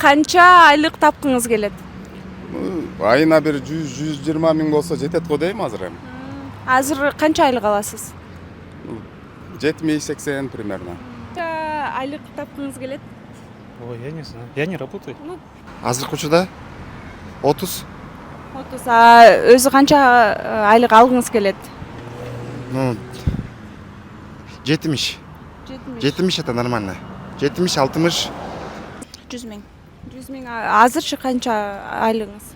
канча айлык тапкыңыз келет? Айына бир 100-120 миң болсо жетет го дейм азыр эми. Азыр канча айлык аласыз? 70-80 примерно. Канча айлык тапкыңыз келет? Ой, я не знаю. Я не работаю. Азыркы учурда 30. 30. Өзү канча айлык алгыңыз келет? 70. 70 это нормально. 70-60. 100 миң. 100 миң. Азырчы канча айлыгыңыз?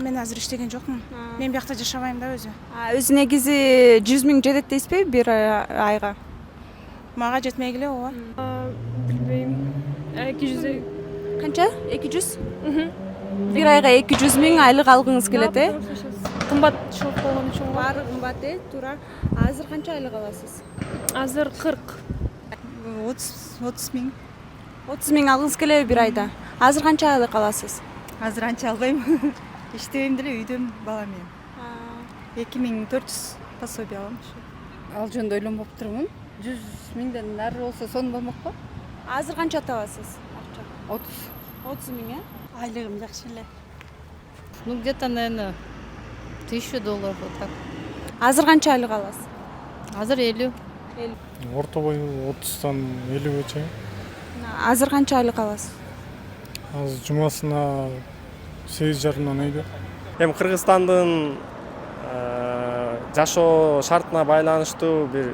Мен азыр иштеген жокмун. Мен биякта жашабайм да өзү. Өзү негизи 100 миң жетет дейсизби бир айга? Мага жетмей эле ооба. Билбейм. 200. Канча? 200? Бир айга 200 миң айлык алгыңыз келет, Кымбат чогуу болгон үчүн го. Баары кымбат, туура. Азыр канча айлык аласыз? Азыр 40. 30 миң. 30 миң алгыңыз келеби бир айда? Азыр канча айлык аласыз? Азыр анча албайм. Иштебейм деле, үйдөн балам менен. 2400 пособие алам. Ал жөнүндө ойлонбоп турмун. 100 миңден нары болсо сонун болмокпу? Азыр канча табасыз акча? 30 миң, Айлыгым жакшы эле. Ну, где-то, наверное, $1000 вот так. Азыр канча айлык аласыз? Азыр 50. Орто бою 30-тан 50-ге чейин. Азыр канча айлык аласыз? Азыр жумасына 8,5-миңден өйдө. Эми Кыргызстандын жашоо шартына байланыштуу бир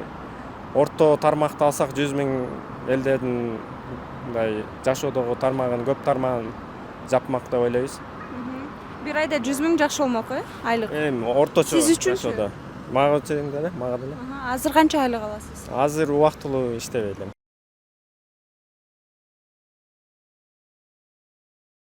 орто тармакты алсак 100 миң элдердин мындай жашоодогу тармагын, көп тармагын жапмак деп ойлойбуз. Бир айда 100 миң жакшы болмок, айлык. Эми орточо Сиз үчүнчү? жашоодо. Мага чейин деле, мага деле. Азыр канча айлык аласыз? Азыр убактылуу иштебей элем.